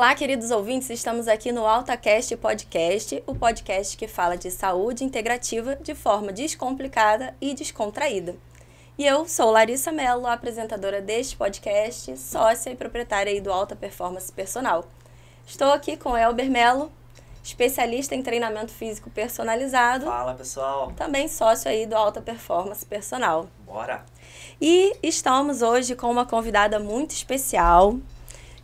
Olá, queridos ouvintes, estamos aqui no AltaCast Podcast, o podcast que fala de saúde integrativa de forma descomplicada e descontraída. E eu sou Larissa Mello, apresentadora deste podcast, sócia e proprietária aí do Alta Performance Personal. Estou aqui com Elber Mello, especialista em treinamento físico personalizado. Fala, pessoal. Também sócio aí do Alta Performance Personal. Bora! E estamos hoje com uma convidada muito especial,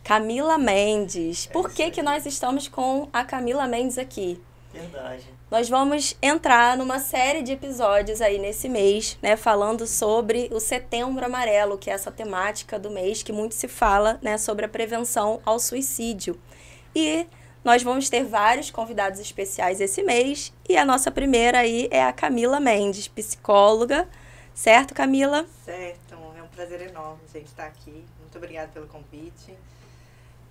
Camila Mendes. Por que nós estamos com a Camila Mendes aqui? Verdade. Nós vamos entrar numa série de episódios aí nesse mês, né, falando sobre o Setembro Amarelo, que é essa temática do mês que muito se fala, né, sobre a prevenção ao suicídio. E nós vamos ter vários convidados especiais esse mês, e a nossa primeira aí é a Camila Mendes, psicóloga. Certo, Camila? Certo, é um prazer enorme, gente, estar aqui. Muito obrigada pelo convite.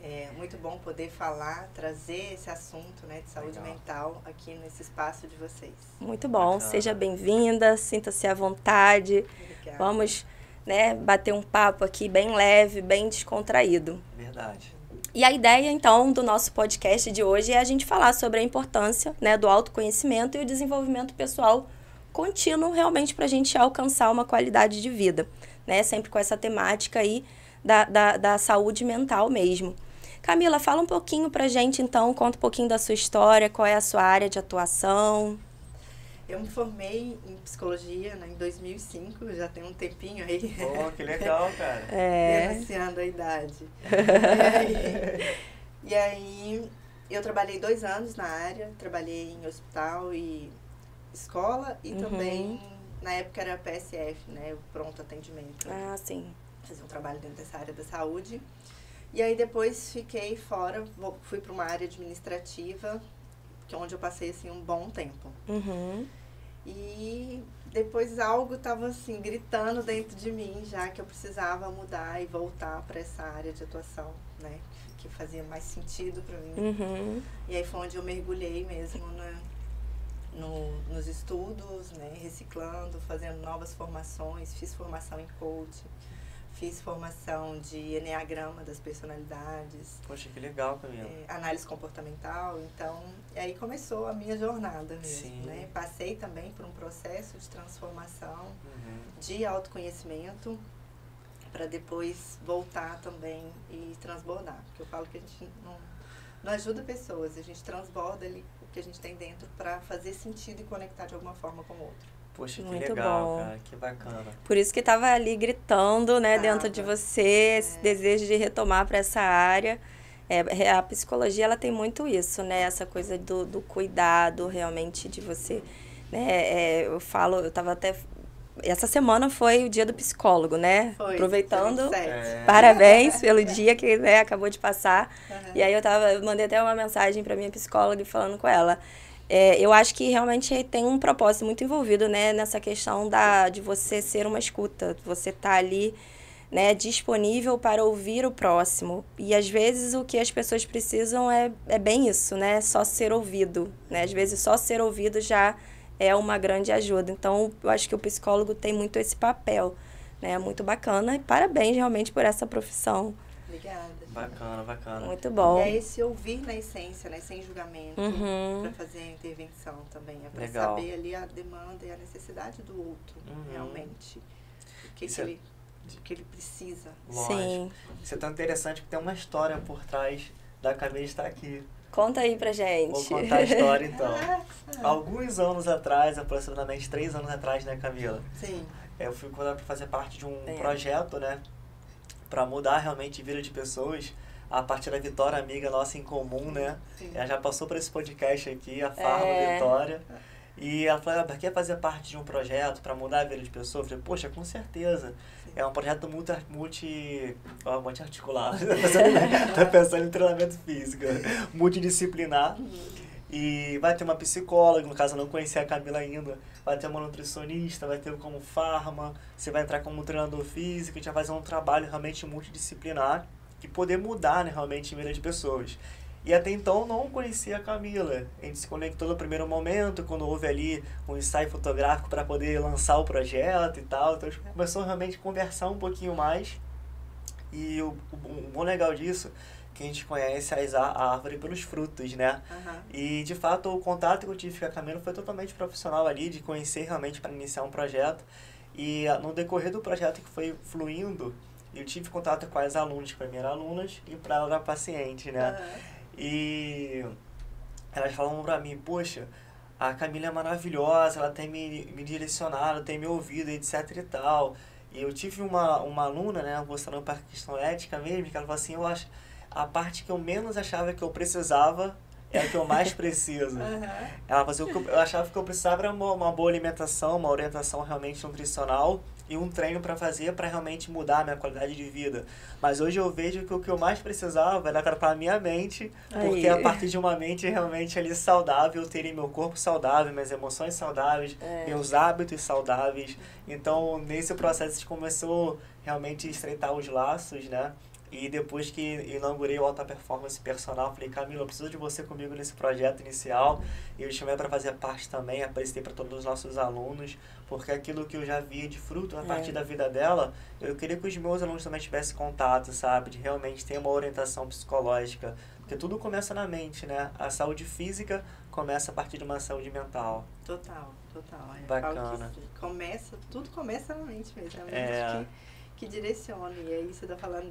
É muito bom poder falar, trazer esse assunto, né, de saúde mental aqui nesse espaço de vocês. Muito bom, seja bem-vinda, sinta-se à vontade. Obrigada. Vamos, né, bater um papo aqui bem leve, bem descontraído. Verdade. E a ideia, então, do nosso podcast de hoje é a gente falar sobre a importância, né, do autoconhecimento e o desenvolvimento pessoal contínuo, realmente, para a gente alcançar uma qualidade de vida, né? Sempre com essa temática aí da saúde mental mesmo. Camila, fala um pouquinho pra gente, então, conta um pouquinho da sua história, qual é a sua área de atuação. Eu me formei em psicologia, né, em 2005, já tem um tempinho aí. Pô, que legal, cara. Denunciando a idade. E aí, eu trabalhei 2 anos na área, trabalhei em hospital e escola e também, na época era PSF, né, o pronto atendimento. Ah, sim. Fazia um trabalho dentro dessa área da saúde. E aí depois fiquei fora, fui para uma área administrativa, que é onde eu passei assim um bom tempo. E depois algo estava assim gritando dentro de mim, já que eu precisava mudar e voltar para essa área de atuação, né, que fazia mais sentido para mim. E aí foi onde eu mergulhei mesmo nos estudos, né, reciclando, fazendo novas formações, fiz formação em coaching. Fiz formação de Enneagrama das personalidades. Poxa, que legal, Camila. Análise comportamental. Então, e aí começou a minha jornada mesmo. Sim. Né? Passei também por um processo de transformação, de autoconhecimento, para depois voltar também e transbordar. Porque eu falo que a gente não ajuda pessoas, a gente transborda ali o que a gente tem dentro para fazer sentido e conectar de alguma forma com o outro. Poxa, que Muito legal, bom. cara. Que bacana. Por isso que estava ali gritando, né, dentro de você, esse desejo de retomar para essa área. A psicologia, ela tem muito isso, né, essa coisa do cuidado, realmente, de você, né, eu estava até... Essa semana foi o dia do psicólogo, né? Foi, aproveitando, foi parabéns pelo dia que, né, acabou de passar. E aí eu mandei até uma mensagem para minha psicóloga falando com ela. Eu acho que realmente tem um propósito muito envolvido, né, nessa questão de você ser uma escuta, você tá ali, né, disponível para ouvir o próximo. E às vezes o que as pessoas precisam é bem isso, né, só ser ouvido, né, às vezes só ser ouvido já é uma grande ajuda. Então, eu acho que o psicólogo tem muito esse papel, né, muito bacana. E parabéns realmente por essa profissão. Obrigada. Bacana, bacana. Muito bom. E é esse ouvir na essência, né, sem julgamento, para fazer a intervenção também. É para saber ali a demanda e a necessidade do outro, realmente. O que ele precisa. Lógico. Sim. Isso é tão interessante que tem uma história por trás da Camila estar aqui. Conta aí pra gente. Vou contar a história, então. Alguns anos atrás, aproximadamente 3 anos atrás, né, Camila? Sim. Eu fui convidado para fazer parte de um projeto, né, para mudar realmente a vida de pessoas, a partir da Vitória, amiga nossa em comum, né? Sim. Ela já passou por esse podcast aqui, a Farma Vitória. E ela falou, quer fazer parte de um projeto para mudar a vida de pessoas? Eu falei, poxa, com certeza. Sim. É um projeto multi-articular. Tá pensando em treinamento físico. Multidisciplinar. E vai ter uma psicóloga, no caso eu não conhecia a Camila ainda, vai ter uma nutricionista, vai ter como farma, você vai entrar como treinador físico, a gente vai fazer um trabalho realmente multidisciplinar e poder mudar, né, realmente a vida de pessoas. E até então não conhecia a Camila, a gente se conectou no primeiro momento, quando houve ali um ensaio fotográfico para poder lançar o projeto e tal, então a gente começou realmente a conversar um pouquinho mais. E o bom legal disso que a gente conhece a árvore pelos frutos, né? E, de fato, o contato que eu tive com a Camila foi totalmente profissional ali, de conhecer realmente para iniciar um projeto. E no decorrer do projeto que foi fluindo, eu tive contato com as alunas, que para mim eram alunas, e para ela era paciente, né? E elas falavam para mim, poxa, a Camila é maravilhosa, ela tem me direcionado, tem me ouvido, etc e tal. E eu tive uma aluna, né, mostrando para a questão ética mesmo, que ela falou assim, eu acho, a parte que eu menos achava que eu precisava é a que eu mais preciso. Ela falou assim, eu achava que eu precisava era uma boa alimentação, uma orientação realmente nutricional e um treino para fazer para realmente mudar a minha qualidade de vida. Mas hoje eu vejo que o que eu mais precisava era para a minha mente, porque a partir de uma mente realmente ali saudável, eu teria meu corpo saudável, minhas emoções saudáveis, meus hábitos saudáveis. Então, nesse processo a gente começou realmente a estreitar os laços, né? E depois que inaugurei o Alta Performance Personal, falei, Camila, eu preciso de você comigo nesse projeto inicial. E eu chamei para fazer parte também, apresentei para todos os nossos alunos, porque aquilo que eu já via de fruto a partir da vida dela, eu queria que os meus alunos também tivessem contato, sabe? De realmente ter uma orientação psicológica. Porque tudo começa na mente, né? A saúde física começa a partir de uma saúde mental. Total, total. Bacana. Tudo começa na mente mesmo. É a mente que direciona. E aí você está falando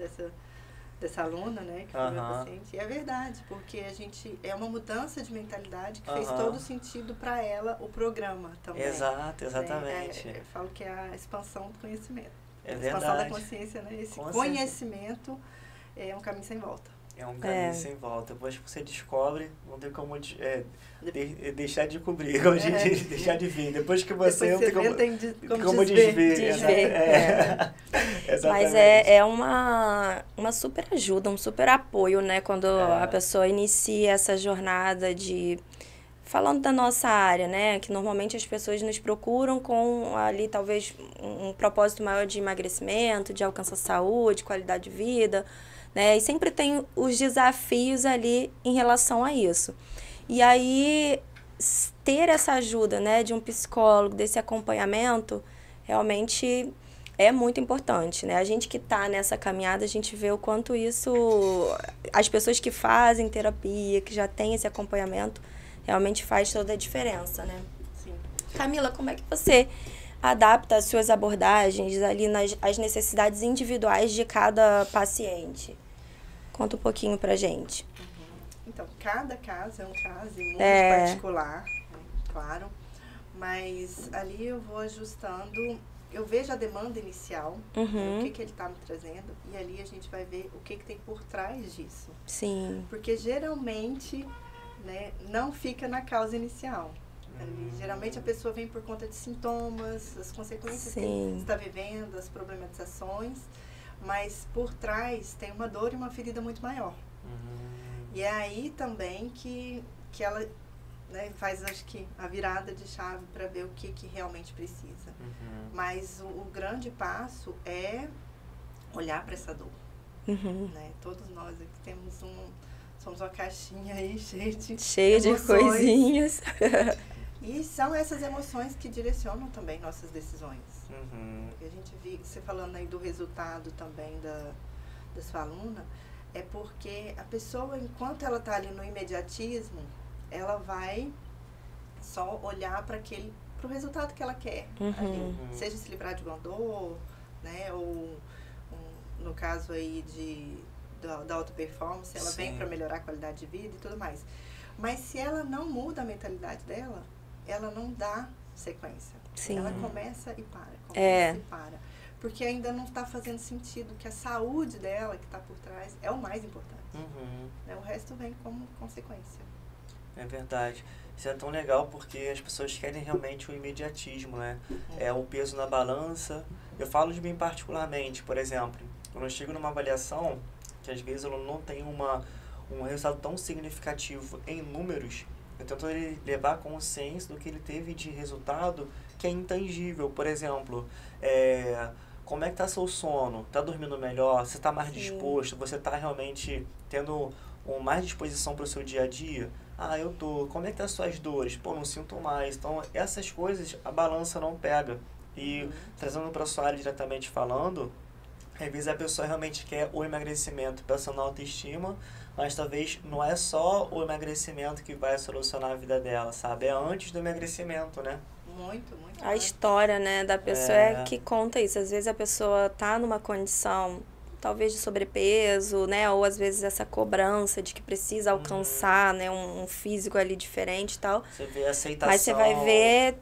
dessa aluna, né, que foi meu paciente. E é verdade, porque a gente é uma mudança de mentalidade que fez todo sentido para ela o programa também. Exato, exatamente. Eu falo que é a expansão do conhecimento. É a verdade. Expansão da consciência, né? Esse conhecimento é um caminho sem volta. É um caminho sem volta. Depois que você descobre, não tem como deixar de cobrir, deixar de ver. Depois que você não tem como desver. Mas é uma super ajuda, um super apoio, né? Quando a pessoa inicia essa jornada de... Falando da nossa área, né? Que normalmente as pessoas nos procuram com ali talvez um propósito maior de emagrecimento, de alcançar saúde, qualidade de vida, né? E sempre tem os desafios ali em relação a isso. E aí, ter essa ajuda, né, de um psicólogo, desse acompanhamento, realmente é muito importante, né? A gente que está nessa caminhada, a gente vê o quanto isso... As pessoas que fazem terapia, que já têm esse acompanhamento, realmente faz toda a diferença, né? Sim. Camila, como é que você adapta as suas abordagens ali às necessidades individuais de cada paciente? Conta um pouquinho pra gente. Então, cada caso é um caso muito particular, né? Claro, mas ali eu vou ajustando, eu vejo a demanda inicial, o que ele está me trazendo, e ali a gente vai ver o que tem por trás disso. Sim. Porque geralmente, né, não fica na causa inicial. Ali, geralmente a pessoa vem por conta de sintomas, as consequências que ele está vivendo, as problematizações, mas por trás tem uma dor e uma ferida muito maior. E é aí também que ela, né, faz, acho que, a virada de chave para ver o que realmente precisa. Mas o grande passo é olhar para essa dor. Né? Todos nós aqui temos somos uma caixinha aí cheia de coisinhas. E são essas emoções que direcionam também nossas decisões. A gente viu, você falando aí do resultado também da sua aluna, é porque a pessoa, enquanto ela está ali no imediatismo, ela vai só olhar para o resultado que ela quer. Ali, seja se livrar de uma dor, né, ou no caso aí da auto-performance, ela vem para melhorar a qualidade de vida e tudo mais. Mas se ela não muda a mentalidade dela, ela não dá sequência. Ela começa e para. Porque ainda não está fazendo sentido, que a saúde dela, que está por trás, é o mais importante. Né? O resto vem como consequência. É verdade. Isso é tão legal porque as pessoas querem realmente o imediatismo, né? É o peso na balança. Eu falo de mim particularmente, por exemplo, quando eu chego numa avaliação, que às vezes eu não tenho um resultado tão significativo em números, eu tento levar a consciência do que ele teve de resultado que é intangível. Por exemplo, como é que está seu sono? Está dormindo melhor? Você está mais disposto? Você está realmente tendo mais disposição para o seu dia a dia? Ah, eu tô. Como é que tá as suas dores? Pô, não sinto mais. Então, essas coisas a balança não pega. E trazendo para a sua área diretamente falando, Às vezes a pessoa realmente quer o emagrecimento pensando na autoestima, mas talvez não é só o emagrecimento que vai solucionar a vida dela, sabe? É antes do emagrecimento, né? Muito, muito. A história, né, da pessoa é que conta isso. Às vezes a pessoa tá numa condição, talvez de sobrepeso, né? Ou às vezes essa cobrança de que precisa alcançar, né, um físico ali diferente e tal. Você vê a aceitação. Mas você vai ver,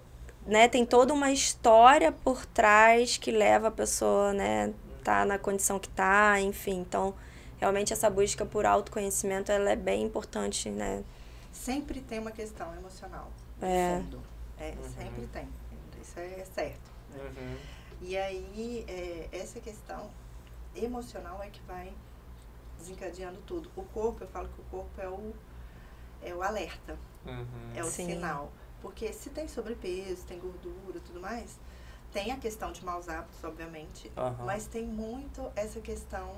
né, tem toda uma história por trás que leva a pessoa, né, tá na condição que tá, enfim. Então, realmente essa busca por autoconhecimento, ela é bem importante, né? Sempre tem uma questão emocional. Fundo. Sempre tem. Isso é certo. Né? E aí, essa questão emocional é que vai desencadeando tudo. O corpo, eu falo que o corpo é o alerta. É o sinal. Porque se tem sobrepeso, tem gordura e tudo mais, tem a questão de maus hábitos, obviamente, mas tem muito essa questão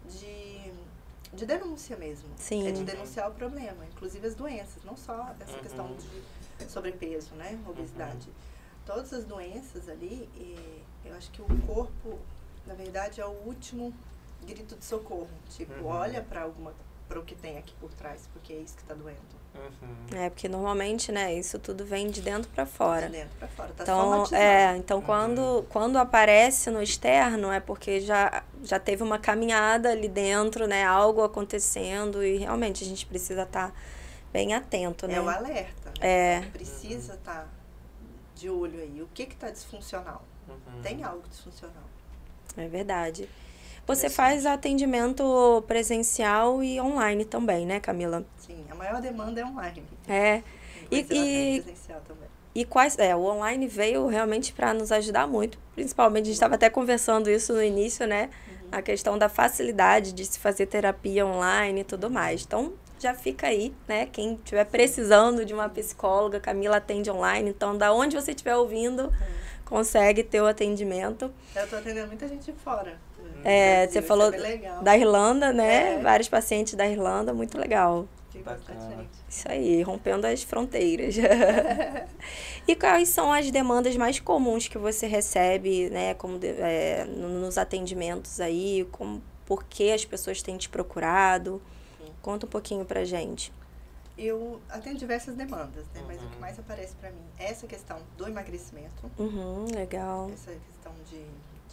de denúncia mesmo. Sim. É de denunciar o problema, inclusive as doenças, não só essa questão de sobrepeso, né, obesidade. Todas as doenças ali, eu acho que o corpo, na verdade, é o último grito de socorro. Tipo, olha para o que tem aqui por trás, porque é isso que está doendo. Porque normalmente, né, isso tudo vem de dentro para fora. De dentro para fora, tá então, somatizado. Então quando aparece no externo é porque já teve uma caminhada ali dentro, né, algo acontecendo e realmente a gente precisa estar bem atento, né? É o alerta, né? Precisa estar de olho aí. O que está disfuncional? Tem algo disfuncional. É verdade. Você faz atendimento presencial e online também, né, Camila? Sim, a maior demanda é online. E presencial também. E o online veio realmente para nos ajudar muito. Principalmente, a gente estava até conversando isso no início, né? A questão da facilidade de se fazer terapia online e tudo mais. Então, já fica aí, né? Quem estiver precisando de uma psicóloga, Camila atende online. Então, da onde você estiver ouvindo, consegue ter o atendimento. Eu estou atendendo muita gente de fora. Você falou da Irlanda, né? Vários pacientes da Irlanda, muito legal. Isso aí, rompendo as fronteiras. E quais são as demandas mais comuns que você recebe, né, como nos atendimentos aí? Por que as pessoas têm te procurado? Conta um pouquinho pra gente. Eu atendo diversas demandas, né? Mas o que mais aparece pra mim é essa questão do emagrecimento. Legal. Essa questão de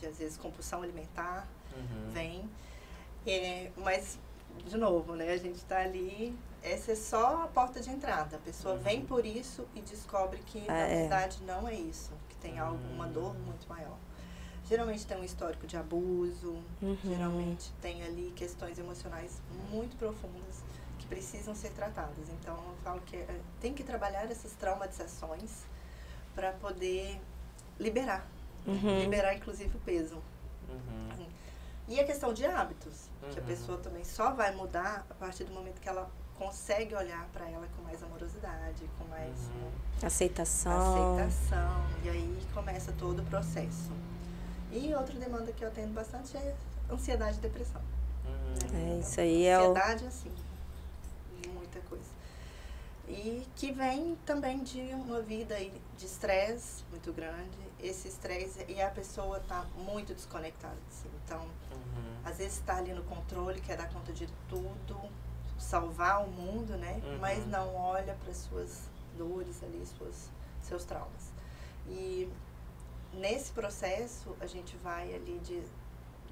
às vezes, compulsão alimentar vem. Mas, de novo, né? A gente tá ali, essa é só a porta de entrada. A pessoa vem por isso e descobre que, na verdade, não é isso. Que tem alguma dor muito maior. Geralmente tem um histórico de abuso, geralmente tem ali questões emocionais muito profundas que precisam ser tratadas. Então, eu falo que tem que trabalhar essas traumatizações para poder liberar. Liberar, inclusive, o peso. E a questão de hábitos, que a pessoa também só vai mudar a partir do momento que ela consegue olhar para ela com mais amorosidade, com mais aceitação. E aí começa todo o processo. E outra demanda que eu atendo bastante é ansiedade e depressão. Isso aí ansiedade, assim, muita coisa. E que vem também de uma vida de estresse muito grande. Esse estresse, e a pessoa está muito desconectada. Assim. Então, às vezes está ali no controle, quer dar conta de tudo, salvar o mundo, né? Mas não olha para suas dores ali, seus traumas. E nesse processo, a gente vai ali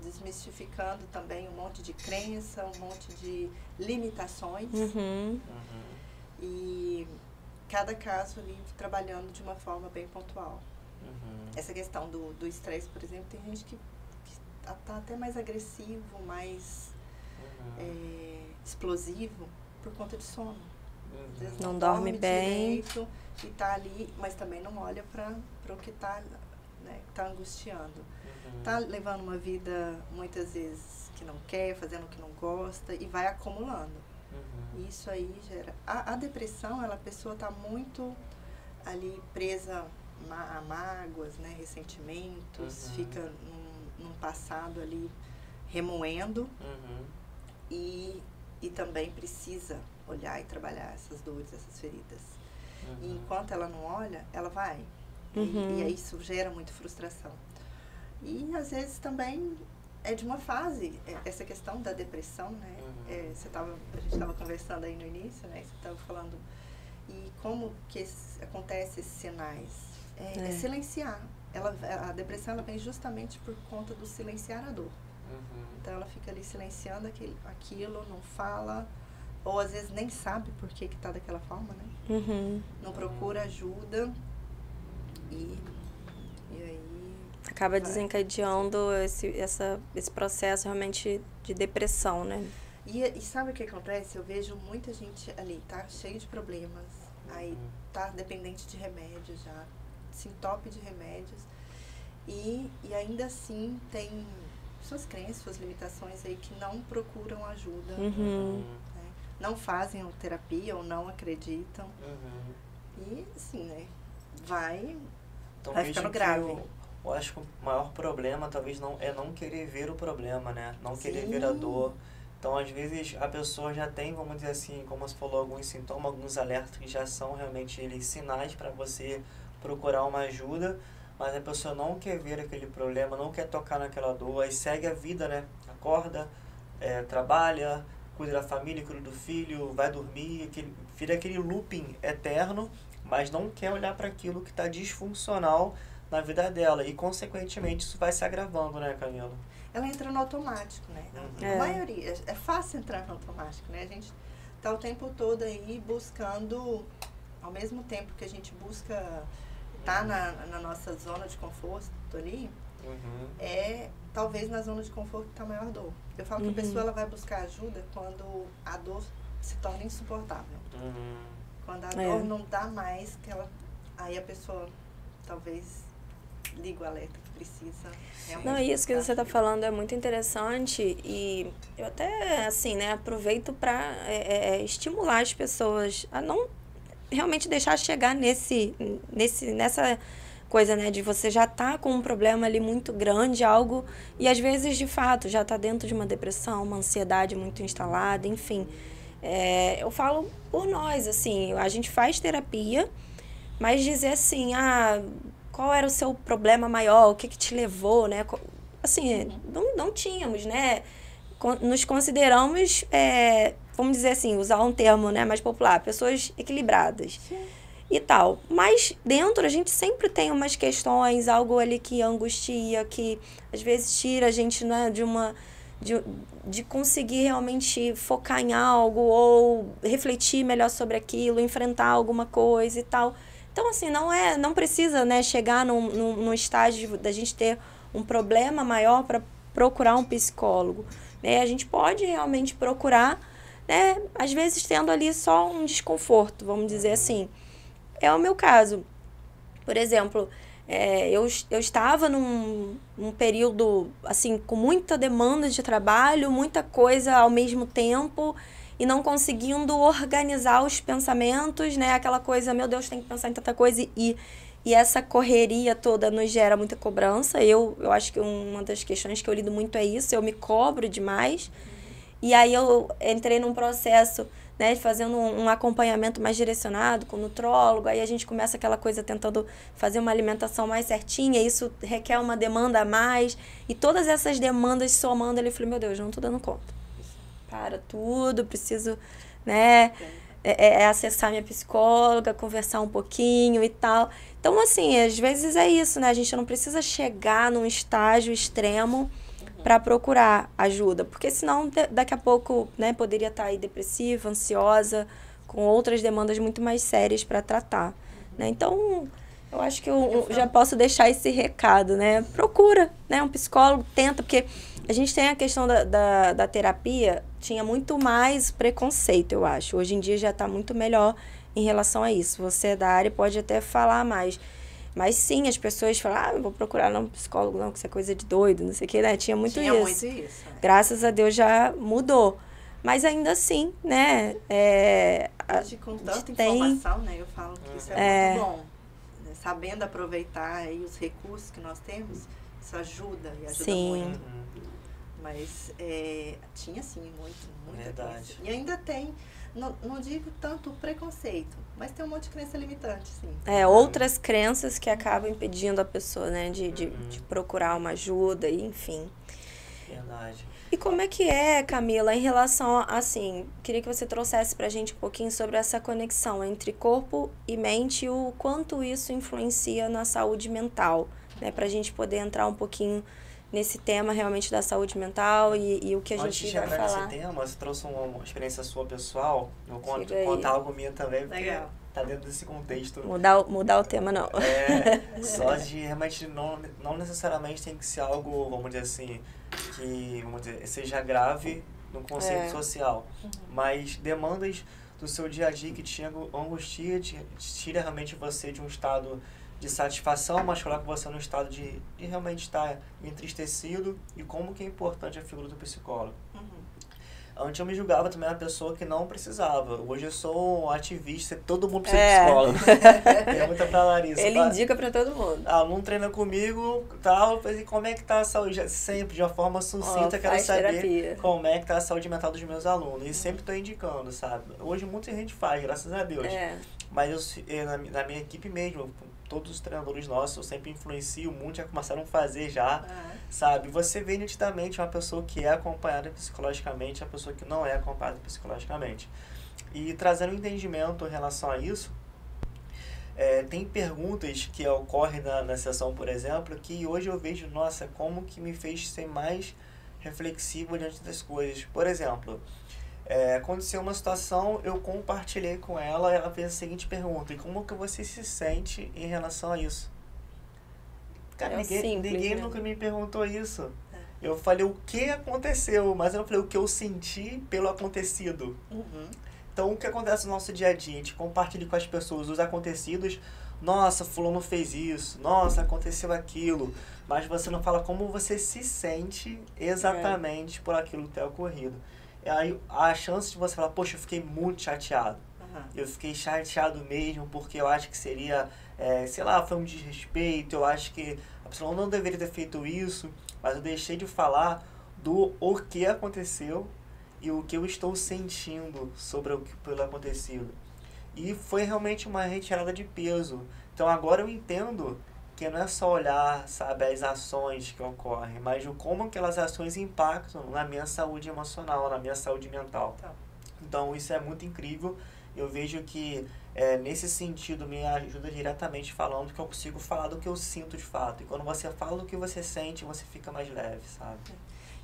desmistificando também um monte de crença, um monte de limitações. E cada caso ali trabalhando de uma forma bem pontual. Essa questão do estresse, por exemplo, tem gente que tá até mais agressivo, mais explosivo por conta de sono. Às vezes não dorme bem direito, e tá ali, mas também não olha para o que tá, né, tá angustiando. Tá levando uma vida muitas vezes que não quer, fazendo o que não gosta e vai acumulando. Isso aí gera... A depressão, a pessoa está muito ali presa a mágoas, né, ressentimentos, fica num passado ali remoendo e também precisa olhar e trabalhar essas dores, essas feridas. E enquanto ela não olha, ela vai. E aí isso gera muita frustração. E às vezes também é de uma fase, essa questão da depressão, né? A gente estava conversando aí no início, né? Você estava falando, e como que acontece esses sinais? É silenciar. A depressão ela vem justamente por conta do silenciar a dor. Então ela fica ali silenciando aquilo, não fala, ou às vezes nem sabe por que está daquela forma, né? Não procura ajuda e aí acaba desencadeando esse processo realmente de depressão, né? E sabe o que acontece? Eu vejo muita gente ali, tá cheio de problemas, aí tá dependente de remédios já, se entope de remédios, e ainda assim tem suas crenças, suas limitações aí que não procuram ajuda, né? Não fazem terapia ou não acreditam. E assim, né? Vai ficando grave. Eu acho que o maior problema talvez não querer ver o problema, né? Não querer ver a dor. Então, às vezes, a pessoa já tem, vamos dizer assim, como você falou, alguns sintomas, alguns alertas que já são realmente sinais para você procurar uma ajuda, mas a pessoa não quer ver aquele problema, não quer tocar naquela dor, aí segue a vida, né? Acorda, trabalha, cuida da família, cuida do filho, vai dormir, vira aquele looping eterno, mas não quer olhar para aquilo que está disfuncional na vida dela. E, consequentemente, isso vai se agravando, né, Camila? Ela entra no automático, né? A maioria, é fácil entrar no automático, né? A gente tá o tempo todo aí buscando, ao mesmo tempo que a gente busca tá na nossa zona de conforto ali, talvez na zona de conforto que tá a maior dor. Eu falo que a pessoa ela vai buscar ajuda quando a dor se torna insuportável. Quando a dor não dá mais, aí a pessoa talvez liga o alerta que precisa. Não, isso que você está falando é muito interessante e eu até, assim, né, aproveito para estimular as pessoas a não realmente deixar chegar nessa coisa, né, de você já tá com um problema ali muito grande, algo, e às vezes, de fato, já tá dentro de uma depressão, uma ansiedade muito instalada, enfim. Eu falo por nós, assim, a gente faz terapia, mas dizer assim, qual era o seu problema maior, o que te levou, né? Assim, não tínhamos, né? Nos consideramos, vamos dizer assim, usar um termo, né, mais popular, pessoas equilibradas. E tal. Mas dentro a gente sempre tem umas questões, algo ali que angustia, que às vezes tira a gente, né, de conseguir realmente focar em algo ou refletir melhor sobre aquilo, enfrentar alguma coisa e tal. Então, assim, não precisa, né, chegar num estágio da gente ter um problema maior para procurar um psicólogo. Né? A gente pode realmente procurar, né, às vezes tendo ali só um desconforto, vamos dizer assim. É o meu caso. Por exemplo, eu estava num período, assim, com muita demanda de trabalho, muita coisa ao mesmo tempo, e não conseguindo organizar os pensamentos, né? Aquela coisa, meu Deus, tem que pensar em tanta coisa, e essa correria toda nos gera muita cobrança. Eu acho que uma das questões que eu lido muito é isso, eu me cobro demais. E aí eu entrei num processo, né, fazendo um acompanhamento mais direcionado com o nutrólogo, aí a gente começa aquela coisa tentando fazer uma alimentação mais certinha, isso requer uma demanda a mais, e todas essas demandas somando, ele falou, meu Deus, não tô dando conta. Para tudo, preciso, né, acessar minha psicóloga, conversar um pouquinho e tal. Então, assim, às vezes é isso, né, a gente não precisa chegar num estágio extremo para procurar ajuda, porque senão daqui a pouco, né, poderia estar aí depressiva, ansiosa, com outras demandas muito mais sérias para tratar, né? Então, eu acho que eu já posso deixar esse recado, né? Procura, né, um psicólogo, tenta, porque a gente tem a questão da terapia, tinha muito mais preconceito, eu acho. Hoje em dia já está muito melhor em relação a isso. Você é da área pode até falar mais. Mas sim, as pessoas falam, vou procurar um psicólogo, não, que isso é coisa de doido, não sei o que, né? Tinha muito isso. Graças a Deus já mudou. Mas ainda assim, né? Hoje, com tanta informação, né? Eu falo que isso é muito bom. Sabendo aproveitar aí os recursos que nós temos, isso ajuda e ajuda muito. Mas tinha sim, muita coisa. E ainda tem, não digo tanto preconceito, mas tem um monte de crença limitante, sim. Outras crenças que acabam impedindo a pessoa, né, de procurar uma ajuda, e enfim. Verdade. E como é que é, Camila, em relação, assim, queria que você trouxesse pra gente um pouquinho sobre essa conexão entre corpo e mente e o quanto isso influencia na saúde mental, né? Pra gente poder entrar um pouquinho nesse tema realmente da saúde mental e o que a gente vai falar. Antes de entrar nesse tema, você trouxe uma experiência sua pessoal, eu contar algo minha também, porque Legal. tá dentro desse contexto. Mudar o tema, não. Só de realmente não necessariamente tem que ser algo, vamos dizer assim, que seja grave no conceito social, mas demandas do seu dia a dia que te angustia, tira realmente você de um estado de satisfação, mas coloca você num estado de realmente estar entristecido, e como que é importante a figura do psicólogo. Antes eu me julgava também uma pessoa que não precisava. Hoje eu sou um ativista, todo mundo precisa de psicólogo. Tem muita pra Larissa. Ele indica pra todo mundo. Aluno treina comigo, tal, e como é que tá a saúde? Sempre, de uma forma sucinta, quero saber como é que tá a saúde mental dos meus alunos. E sempre tô indicando, sabe? Hoje muita gente faz, graças a Deus. Mas na minha equipe mesmo, todos os treinadores nossos, eu sempre influencio muito, já começaram a fazer já, sabe? Você vê nitidamente uma pessoa que é acompanhada psicologicamente, a pessoa que não é acompanhada psicologicamente. E trazendo um entendimento em relação a isso, tem perguntas que ocorrem na sessão, por exemplo, que hoje eu vejo, nossa, como que me fez ser mais reflexivo diante das coisas. Por exemplo, aconteceu uma situação, eu compartilhei com ela, ela fez a seguinte pergunta: e como que você se sente em relação a isso? Cara, ninguém nunca me perguntou isso. Eu falei o que aconteceu, mas eu não falei o que eu senti pelo acontecido. Então, o que acontece no nosso dia a dia? A gente compartilha com as pessoas os acontecidos. Nossa, fulano fez isso. Nossa, aconteceu aquilo. Mas você não fala como você se sente exatamente por aquilo ter ocorrido. E aí, a chance de você falar, poxa, eu fiquei muito chateado. Eu fiquei chateado mesmo, porque eu acho que seria, sei lá, foi um desrespeito. Eu acho que a pessoa não deveria ter feito isso. Mas eu deixei de falar do o que aconteceu e o que eu estou sentindo sobre o que pelo acontecido. E foi realmente uma retirada de peso. Então agora eu entendo que não é só olhar, sabe, as ações que ocorrem, mas o como aquelas ações impactam na minha saúde emocional, na minha saúde mental. Então isso é muito incrível. Eu vejo que nesse sentido me ajuda diretamente falando que eu consigo falar do que eu sinto de fato. E quando você fala do que você sente, você fica mais leve, sabe?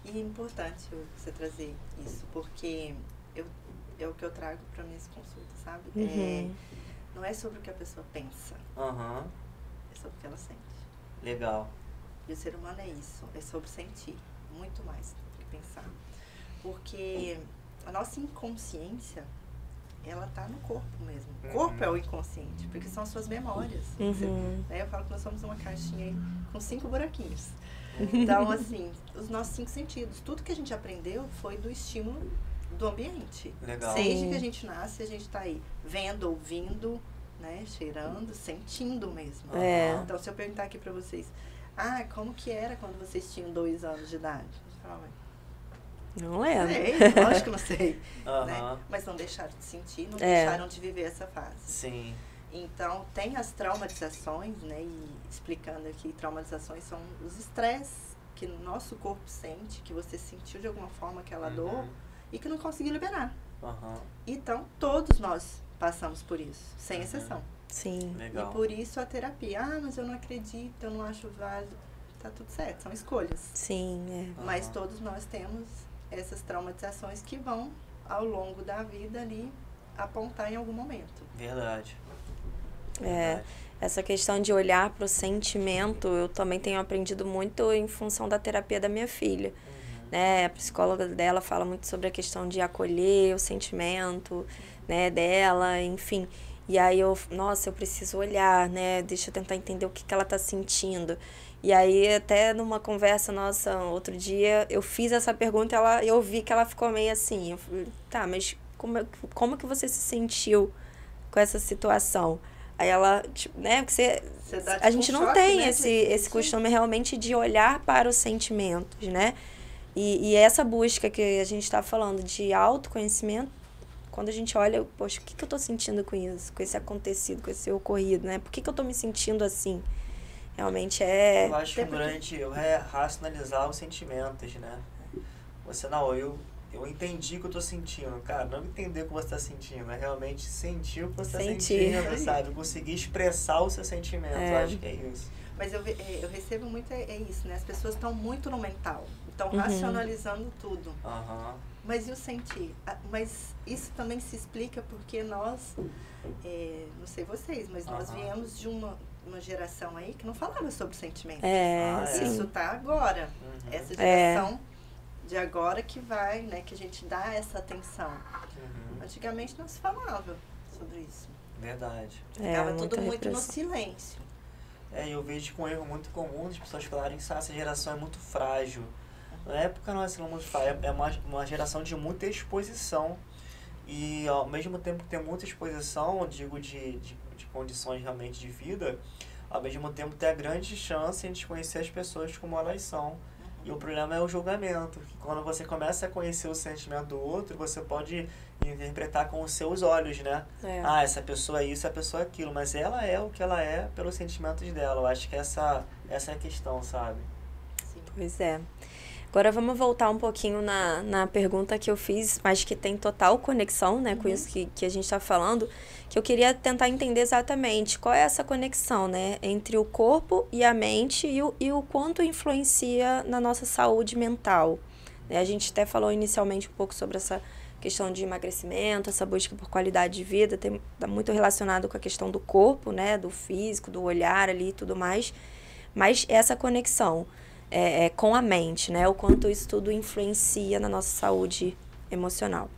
E é importante você trazer isso, porque é o que eu trago para minhas consultas, sabe? Não é sobre o que a pessoa pensa, é sobre o que ela sente. Legal. E o ser humano é isso, é sobre sentir, muito mais do que pensar. Porque a nossa inconsciência, ela tá no corpo mesmo. O corpo é o inconsciente, porque são as suas memórias. Eu falo que nós somos uma caixinha aí com 5 buraquinhos. Então, assim, os nossos 5 sentidos, tudo que a gente aprendeu foi do estímulo do ambiente. Legal. Desde que a gente nasce, a gente tá aí vendo, ouvindo, né, cheirando, sentindo mesmo. Então, se eu perguntar aqui pra vocês, como que era quando vocês tinham 2 anos de idade? Não lembro. Sei, lógico que não sei. Né? Mas não deixaram de sentir, não deixaram de viver essa fase. Sim. Então, tem as traumatizações, né? E explicando aqui, traumatizações são os estresses que o nosso corpo sente, que você sentiu de alguma forma aquela dor e que não conseguiu liberar. Então, todos nós passamos por isso, sem exceção. Sim. Legal. E por isso a terapia. Mas eu não acredito, eu não acho válido. Tá tudo certo, são escolhas. Sim, Mas todos nós temos essas traumatizações que vão, ao longo da vida ali, apontar em algum momento. Verdade. Essa questão de olhar para o sentimento, eu também tenho aprendido muito em função da terapia da minha filha. Né? A psicóloga dela fala muito sobre a questão de acolher o sentimento, né, dela, enfim. E aí eu preciso olhar, né? Deixa eu tentar entender o que ela está sentindo. E aí, até numa conversa nossa, outro dia, eu fiz essa pergunta e eu vi que ela ficou meio assim. Eu falei, tá, mas como que você se sentiu com essa situação? Aí ela, tipo, né, porque a gente não tem, né, esse costume realmente de olhar para os sentimentos, né? E essa busca que a gente está falando de autoconhecimento, quando a gente olha, poxa, o que eu estou sentindo com isso, com esse acontecido, com esse ocorrido, né? Por que eu estou me sentindo assim? Realmente Eu acho que durante racionalizar os sentimentos, né? Você, não, eu entendi o que eu tô sentindo. Cara, não entender o que você tá sentindo, é realmente sentir o que você tá sentindo, sabe? Conseguir expressar o seu sentimento, eu acho que é isso. Mas eu recebo muito isso, né? As pessoas estão muito no mental, estão racionalizando tudo. Mas e o sentir? Mas isso também se explica porque nós, não sei vocês, mas nós viemos de uma geração aí que não falava sobre sentimentos. Isso tá agora. Essa geração de agora que vai, né, que a gente dá essa atenção. Antigamente não se falava sobre isso. Verdade. Ficava tudo muito no silêncio. Eu vejo que um erro muito comum as pessoas falarem que essa geração é muito frágil. Na época não é assim muito frágil, é uma geração de muita exposição. E ao mesmo tempo que tem muita exposição, eu digo de condições realmente de vida, ao mesmo tempo tem a grande chance de conhecer as pessoas como elas são. E o problema é o julgamento. Quando você começa a conhecer o sentimento do outro, você pode interpretar com os seus olhos, né? Essa pessoa é isso, essa pessoa é aquilo. Mas ela é o que ela é pelos sentimentos dela. Eu acho que essa é a questão, sabe? Sim. Pois é. Agora vamos voltar um pouquinho na pergunta que eu fiz, mas que tem total conexão, né, com isso que a gente está falando, que eu queria tentar entender exatamente qual é essa conexão, né, entre o corpo e a mente e o quanto influencia na nossa saúde mental. A gente até falou inicialmente um pouco sobre essa questão de emagrecimento, essa busca por qualidade de vida, está muito relacionado com a questão do corpo, né, do físico, do olhar ali e tudo mais, mas essa conexão com a mente, né? O quanto isso tudo influencia na nossa saúde emocional.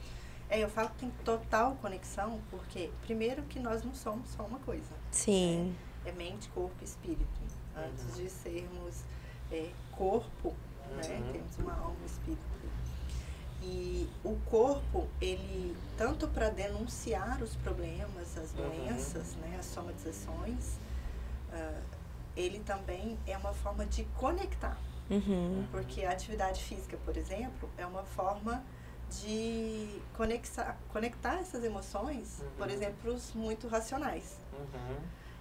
Eu falo que tem total conexão, porque primeiro que nós não somos só uma coisa. Sim. É mente, corpo e espírito. Antes de sermos corpo, né? Temos uma alma e espírito. E o corpo, ele, tanto para denunciar os problemas, as doenças, né? As somatizações, ele também é uma forma de conectar. Porque a atividade física, por exemplo, é uma forma de conectar essas emoções, por exemplo, os muito racionais.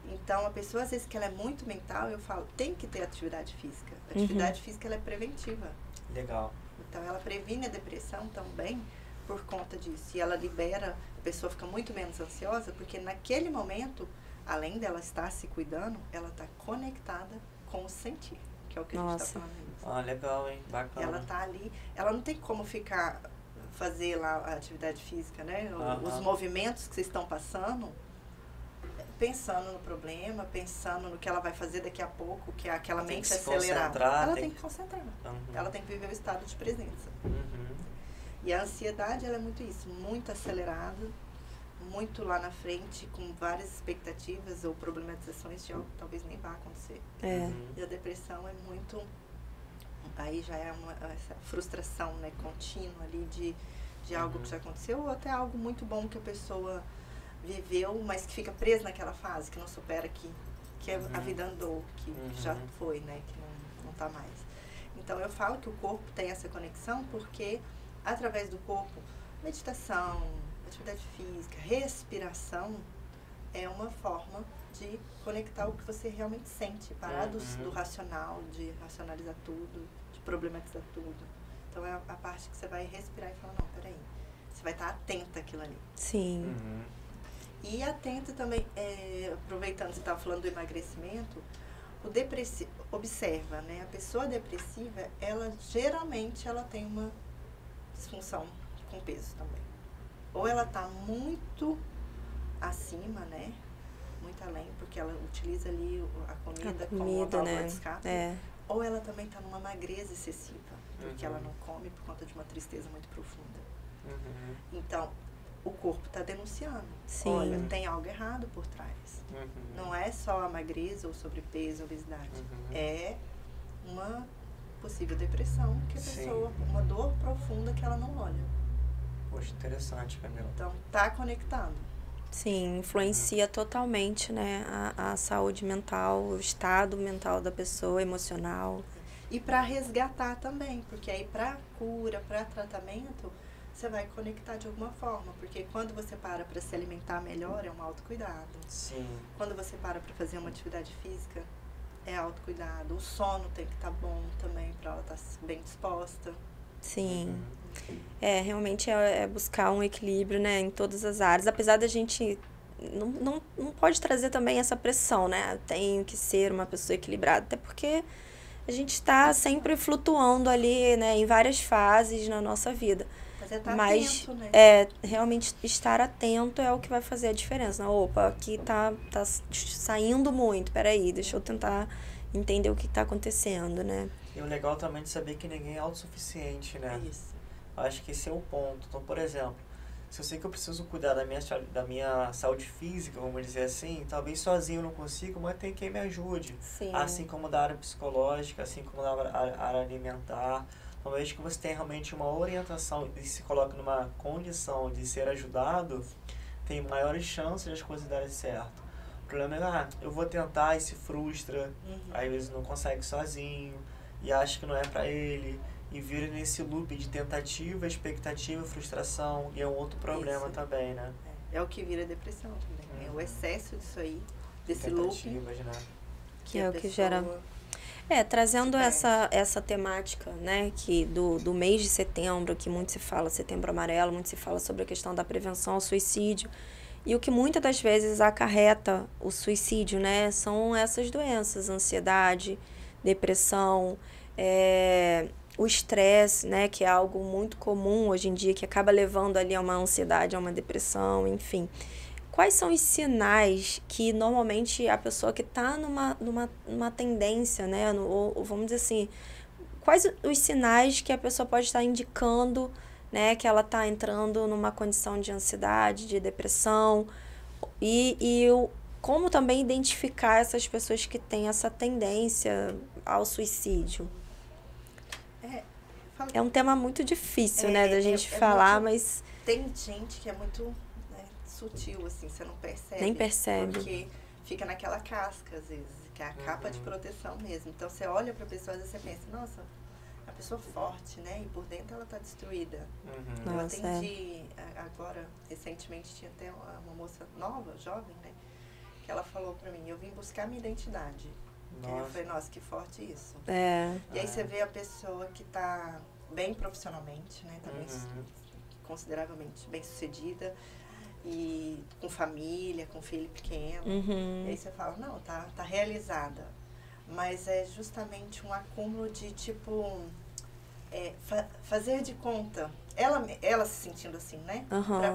Então, a pessoa, às vezes, que ela é muito mental, eu falo, tem que ter atividade física. A atividade física, ela é preventiva. Legal. Então, ela previne a depressão também por conta disso. E ela libera, a pessoa fica muito menos ansiosa, porque naquele momento, além dela estar se cuidando, ela está conectada com o sentir, que é o que a gente está falando. Legal, hein? Bacana. Ela está ali, ela não tem como fazer lá a atividade física, né? Os movimentos que vocês estão passando, pensando no problema, pensando no que ela vai fazer daqui a pouco, que é aquela mente acelerada. Ela tem que concentrar. Ela tem que viver o estado de presença. E a ansiedade, ela é muito isso, muito acelerada, muito lá na frente, com várias expectativas ou problematizações de algo que talvez nem vá acontecer. E a depressão é muito... Aí já é essa frustração, né, contínua ali de algo que já aconteceu, ou até algo muito bom que a pessoa viveu, mas que fica presa naquela fase, que não supera, que a vida andou, que já foi, né, que não tá mais. Então eu falo que o corpo tem essa conexão porque através do corpo, meditação, atividade física, respiração é uma forma de conectar o que você realmente sente, parar do racional, de racionalizar tudo, de problematizar tudo. Então é a parte que você vai respirar e falar, não, peraí, você vai estar atenta àquilo ali. Sim. E atenta também, aproveitando que você estava falando do emagrecimento, o depressivo, observa, né, a pessoa depressiva, ela geralmente ela tem uma disfunção com peso também. Ou ela está muito acima, né? Muito além, porque ela utiliza ali a comida como uma válvula de escape. Ou ela também está numa magreza excessiva, porque ela não come por conta de uma tristeza muito profunda. Então, o corpo está denunciando. Olha, tem algo errado por trás. Não é só a magreza ou sobrepeso, obesidade. É uma possível depressão que a pessoa, uma dor profunda que ela não olha. Poxa, interessante, Camila. Então, tá conectado. Sim, influencia totalmente, né, a saúde mental, o estado mental da pessoa, emocional. E para resgatar também, porque aí para cura, para tratamento, você vai conectar de alguma forma, porque quando você para se alimentar melhor, é um autocuidado. Quando você para fazer uma atividade física, é autocuidado. O sono tem que estar bom também, para ela estar bem disposta. Sim. Realmente é buscar um equilíbrio, né, em todas as áreas. Apesar da gente não pode trazer também essa pressão, né? Tenho que ser uma pessoa equilibrada, até porque a gente está sempre flutuando ali, né, em várias fases na nossa vida. Mas atento, né? Realmente estar atento é o que vai fazer a diferença. Opa, aqui tá saindo muito, peraí, deixa eu tentar entender o que está acontecendo, né? E o legal também de saber que ninguém é autossuficiente, né? Isso. Acho que esse é o ponto. Então, por exemplo, se eu sei que eu preciso cuidar da minha saúde física, vamos dizer assim, talvez sozinho eu não consiga, mas tem quem me ajude. Sim. Assim como da área psicológica, assim como da área alimentar. Uma vez que você tem realmente uma orientação e se coloca numa condição de ser ajudado, tem maiores chances de as coisas darem certo. O problema é, eu vou tentar e se frustra, às vezes não consegue sozinho, e acha que não é pra ele, e vira nesse loop de tentativa, expectativa, frustração, e é um outro problema também, né? É o que vira depressão também, é o excesso disso aí, desse looping, né? Que é o que gera... trazendo essa temática, né, que do mês de setembro, que muito se fala, Setembro Amarelo, muito se fala sobre a questão da prevenção ao suicídio, e o que muitas das vezes acarreta o suicídio, né, são essas doenças, ansiedade, depressão, o estresse, né, que é algo muito comum hoje em dia, que acaba levando ali a uma ansiedade, a uma depressão, enfim. Quais são os sinais que normalmente a pessoa que está numa tendência, né, ou vamos dizer assim, quais os sinais que a pessoa pode estar indicando, né, que ela está entrando numa condição de ansiedade, de depressão, e como também identificar essas pessoas que têm essa tendência ao suicídio? É um tema muito difícil, né, da gente falar, mas... Tem gente que é muito sutil, assim, você não percebe. Nem percebe. Porque fica naquela casca, às vezes, que é a capa de proteção mesmo. Então, você olha pra pessoa e você pensa, nossa, é uma pessoa forte, né? E por dentro ela tá destruída. Eu atendi, agora, recentemente, tinha até uma moça nova, jovem, né? Que ela falou pra mim, eu vim buscar minha identidade. E aí eu falei, nossa, que forte isso. E aí você vê a pessoa que tá bem profissionalmente, né? Tá bem, consideravelmente bem sucedida. E com família, com filho pequeno. E aí você fala, não, tá realizada. Mas é justamente um acúmulo de, tipo, fazer de conta. Ela se sentindo assim, né?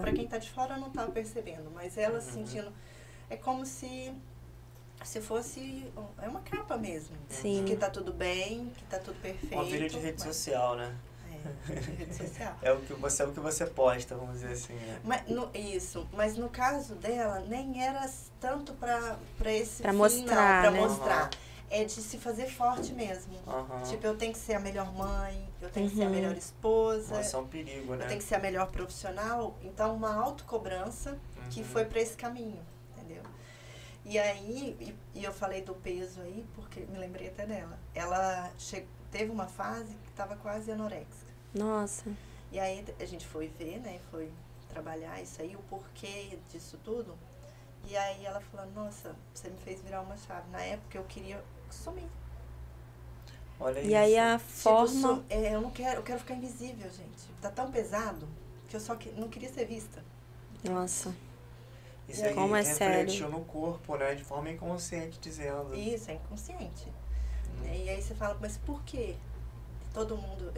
Pra quem tá de fora não tá percebendo, mas ela se sentindo... É como se fosse... É uma capa mesmo. Sim. Que tá tudo bem, que tá tudo perfeito. Uma vida de rede social, né? Rede social. É o que você posta, vamos dizer assim, né? Mas no caso dela, nem era tanto pra esse pra fim, mostrar, não, pra né? mostrar. É de se fazer forte mesmo. Tipo, eu tenho que ser a melhor mãe, eu tenho que ser a melhor esposa. Isso é um perigo, né? Eu tenho que ser a melhor profissional. Então, uma autocobrança que foi pra esse caminho, entendeu? E aí, e eu falei do peso aí, porque me lembrei até dela. Ela teve uma fase que estava quase anoréxica. Nossa. E aí a gente foi ver, né? Foi trabalhar isso aí, o porquê disso tudo. E aí ela falou, nossa, você me fez virar uma chave. Na época eu queria sumir. Olha isso. E aí a forma... eu quero ficar invisível, gente. Tá tão pesado que eu não queria ser vista. Nossa. Isso aí como é refletiu sério. no corpo, né? De forma inconsciente, dizendo. Isso, é inconsciente. E aí você fala, mas por quê? Todo mundo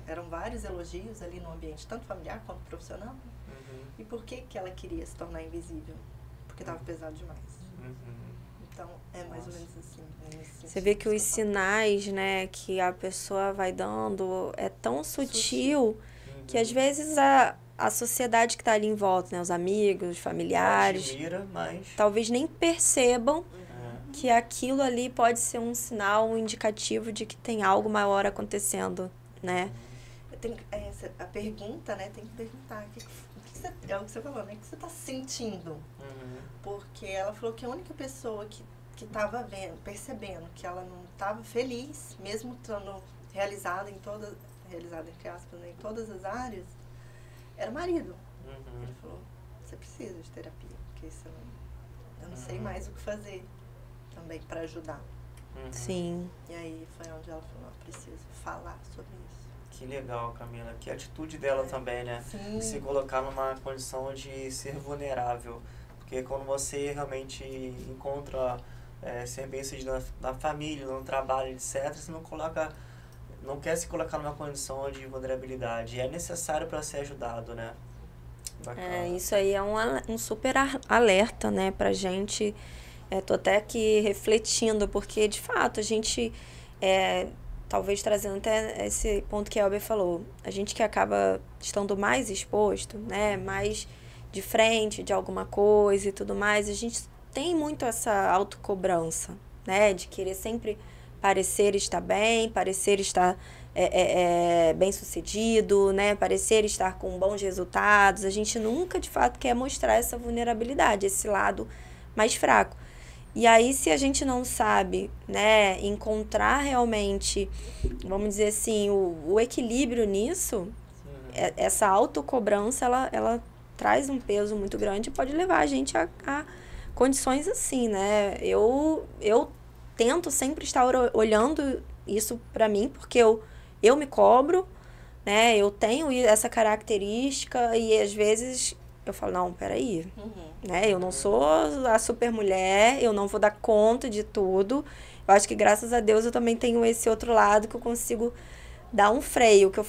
eram vários elogios ali no ambiente, tanto familiar quanto profissional. E por que ela queria se tornar invisível? Porque estava pesado demais. Então, é mais ou menos assim. Você vê que os sinais, né, que a pessoa vai dando é tão sutil que às vezes a sociedade que está ali em volta, né, os amigos, os familiares, admira, mas... talvez nem percebam que aquilo ali pode ser um sinal, um indicativo de que tem algo maior acontecendo, né? A pergunta, né, tem que perguntar, é o que você falou, né, o que você está sentindo? Porque ela falou que a única pessoa que estava percebendo que ela não estava feliz, mesmo estando realizada entre aspas, né, em todas as áreas, era o marido. Ele falou, você precisa de terapia, porque eu não sei mais o que fazer também para ajudar. Sim. E aí foi onde ela falou, preciso falar sobre isso. Que legal, Camila. Que atitude dela também, né? Sim. Se colocar numa condição de ser vulnerável. Porque quando você realmente encontra serviços na família, no trabalho, etc., você não quer se colocar numa condição de vulnerabilidade. É necessário para ser ajudado, né? Bacana. Isso aí é um super alerta, né, pra gente. Tô até aqui refletindo, porque, de fato, a gente, talvez trazendo até esse ponto que a Elber falou, a gente que acaba estando mais exposto, né, mais de frente de alguma coisa e tudo mais, a gente tem muito essa autocobrança, né, de querer sempre parecer estar bem, parecer estar bem sucedido, né, parecer estar com bons resultados. A gente nunca, de fato, quer mostrar essa vulnerabilidade, esse lado mais fraco. E aí, se a gente não sabe, né, encontrar realmente, vamos dizer assim, o equilíbrio nisso, essa autocobrança, ela traz um peso muito grande e pode levar a gente a condições assim, né? Eu tento sempre estar olhando isso para mim, porque eu me cobro, né? Eu tenho essa característica e às vezes eu falo, não, peraí, né? Eu não sou a super mulher, eu não vou dar conta de tudo. Eu acho que graças a Deus eu também tenho esse outro lado que eu consigo dar um freio, que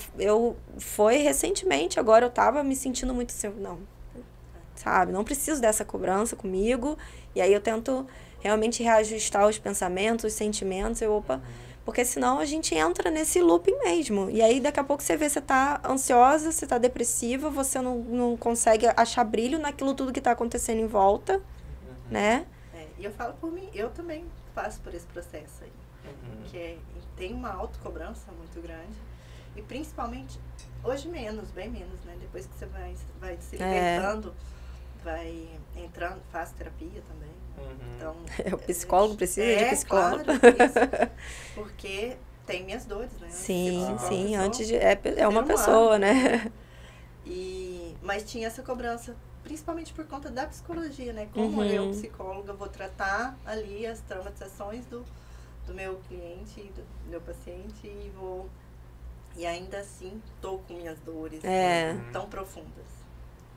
foi recentemente, agora eu tava me sentindo muito assim, não, sabe? Não preciso dessa cobrança comigo. E aí eu tento realmente reajustar os pensamentos, os sentimentos, porque senão a gente entra nesse looping mesmo. E aí daqui a pouco você vê, você tá ansiosa, você tá depressiva, você não consegue achar brilho naquilo tudo que tá acontecendo em volta, né? E eu falo por mim, eu também passo por esse processo aí. Que tem uma autocobrança muito grande. E principalmente, hoje menos, bem menos, né? Depois que você vai se libertando, vai entrando, faz terapia também. Então, o psicólogo precisa de psicólogo. Claro, isso, porque tem minhas dores, né? Sim, antes de... É uma pessoa, né? Mas tinha essa cobrança, principalmente por conta da psicologia, né? Como eu, psicóloga, vou tratar ali as traumatizações do meu cliente, do meu paciente e ainda assim tô com minhas dores tão profundas.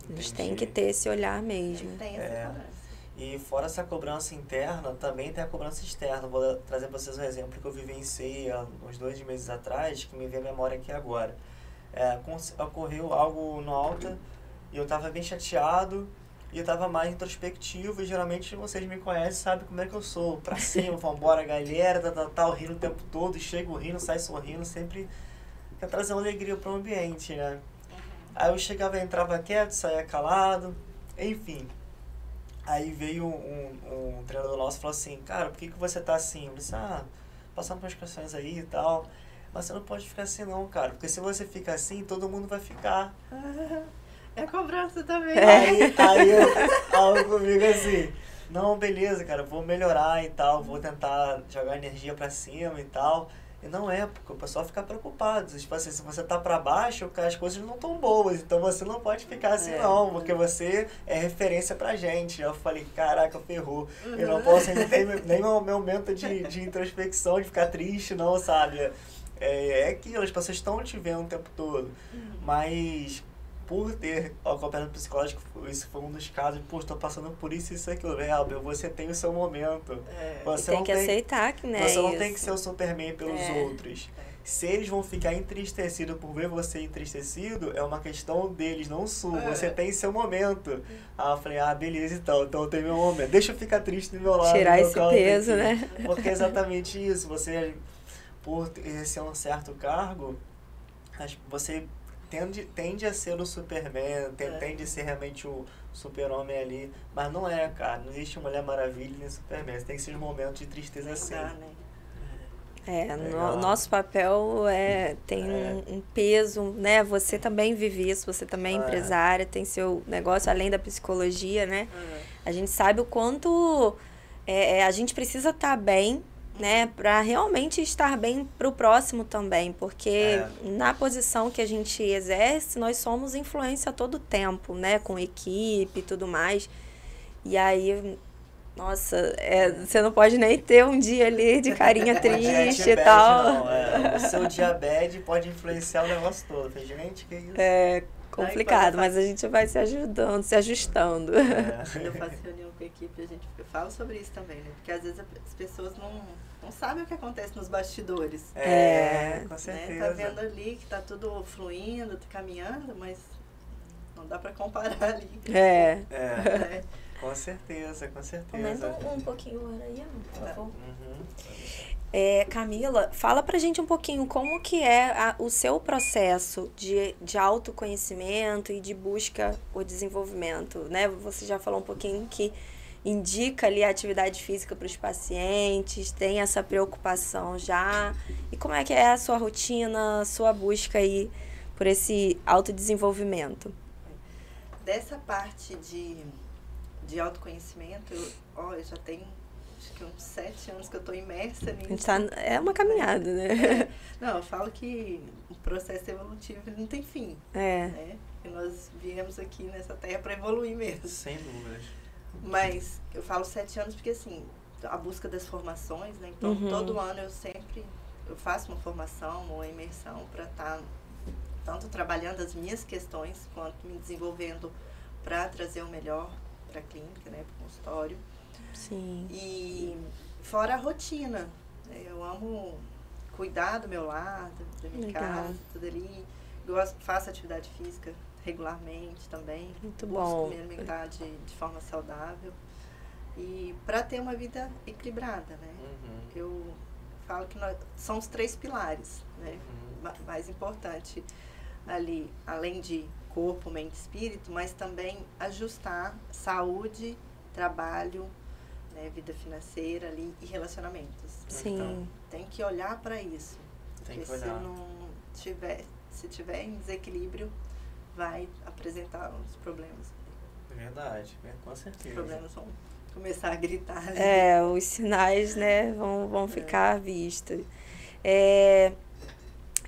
A gente tem que ter esse olhar mesmo. Tem essa cobrança. E fora essa cobrança interna, também tem a cobrança externa. Vou trazer para vocês um exemplo que eu vivenciei há uns 2 meses atrás, que me veio à memória aqui agora. Ocorreu algo no alta e eu estava bem chateado e eu estava mais introspectivo. E geralmente vocês me conhecem, sabem como é que eu sou. Pra cima, vambora, galera, rindo o tempo todo, chego rindo, saio sorrindo, sempre quer trazer uma alegria para o ambiente, né? Aí eu chegava, entrava quieto, saía calado, enfim. Aí veio um treinador nosso e falou assim, cara, por que você tá assim? Eu disse, passando por umas questões aí e tal, mas você não pode ficar assim não, cara, porque se você fica assim, todo mundo vai ficar. É cobrança também. Aí eu comigo assim, não, beleza, cara, vou melhorar e tal, vou tentar jogar energia pra cima e tal. E não porque o pessoal fica preocupado. Tipo assim, se você tá pra baixo, as coisas não tão boas. Então você não pode ficar assim não, porque você é referência pra gente. Eu falei, caraca, ferrou. Eu não posso ainda ter nem meu momento de introspecção, de ficar triste, não, sabe? É aquilo, as pessoas estão te vendo o tempo todo. Mas por ter acompanhamento psicológico, isso foi um dos casos, estou passando por isso e aquilo. Você tem o seu momento. Você tem que aceitar que, né? Você não tem que ser o Superman pelos outros. Se eles vão ficar entristecidos por ver você entristecido, é uma questão deles, não sua. Você tem seu momento. Aí eu falei, beleza, então eu tenho meu momento. Deixa eu ficar triste do meu lado. Tirar esse peso, né? Porque é exatamente isso. Você, por exercer um certo cargo, você tende a ser o Superman, tende a ser realmente o super-homem ali, mas não cara, não existe Mulher Maravilha nem Superman, você tem que ser um momento de tristeza assim. Nosso papel tem um peso, né? Você também vive isso, você também é empresária, tem seu negócio além da psicologia, né? A gente sabe o quanto a gente precisa estar bem, né, para realmente estar bem para o próximo também, porque na posição que a gente exerce, nós somos influência a todo tempo, né, com equipe e tudo mais, e aí Nossa, você não pode nem ter um dia ali de carinha triste e tal. Não, o seu diabetes pode influenciar o negócio todo. Falei, gente, que isso? É complicado, mas a gente vai se ajudando, se ajustando. Eu faço reunião com a equipe, eu falo sobre isso também, né? Porque às vezes as pessoas não sabem o que acontece nos bastidores. Com certeza. Né? Tá vendo ali que tá tudo fluindo, tá caminhando, mas não dá pra comparar ali. Né? Com certeza, com certeza. Comenta um pouquinho, Ryan, por favor. Camila, fala pra gente um pouquinho como que é o seu processo de autoconhecimento e de busca por desenvolvimento, né? Você já falou um pouquinho que indica ali a atividade física para os pacientes, tem essa preocupação já. E como é que é a sua rotina, a sua busca aí por esse autodesenvolvimento? Dessa parte de autoconhecimento, eu já tenho acho que uns 7 anos que eu estou imersa nisso. É uma caminhada, né? Não, eu falo que o processo evolutivo não tem fim. Né? E nós viemos aqui nessa terra para evoluir mesmo. Sem dúvidas. Mas eu falo 7 anos porque, assim, a busca das formações, né? Então, todo ano eu faço uma formação, uma imersão para estar tanto trabalhando as minhas questões, quanto me desenvolvendo para trazer o melhor para a clínica, né? Para o consultório. Sim. E fora a rotina, né? Eu amo cuidar do meu lar, da minha casa, tudo ali. Faço atividade física regularmente também. Muito busco bom. me alimentar de forma saudável. E para ter uma vida equilibrada, né? Eu falo que são os 3 pilares, né? Mais importante ali, além de corpo, mente e espírito, mas também ajustar saúde, trabalho, né, vida financeira ali e relacionamentos. Sim. Então, tem que olhar para isso. Tem porque que olhar. se tiver em desequilíbrio, vai apresentar uns problemas. Verdade, com certeza. Os problemas vão começar a gritar. Ali. Os sinais, né, vão ficar vistos.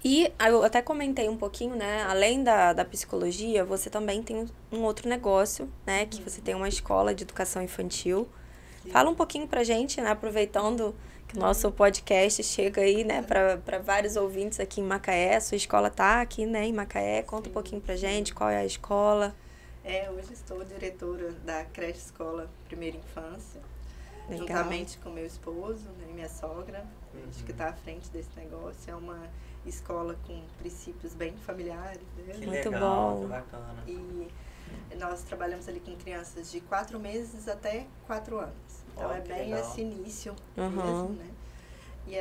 E eu até comentei um pouquinho, né, além da psicologia, você também tem um outro negócio, né, que você tem uma escola de educação infantil. Sim. Fala um pouquinho pra gente, né, aproveitando que o nosso podcast chega aí, né, para vários ouvintes aqui em Macaé. Sua escola tá aqui, né, em Macaé. Conta um pouquinho pra gente qual é a escola. Hoje estou diretora da creche escola Primeira Infância. Legal. Juntamente com meu esposo, né, e minha sogra, acho que está à frente desse negócio. É uma escola com princípios bem familiares. Né? Que muito legal, bom. Que bacana. E nós trabalhamos ali com crianças de 4 meses até 4 anos. Então é bem legal. esse início mesmo, né? E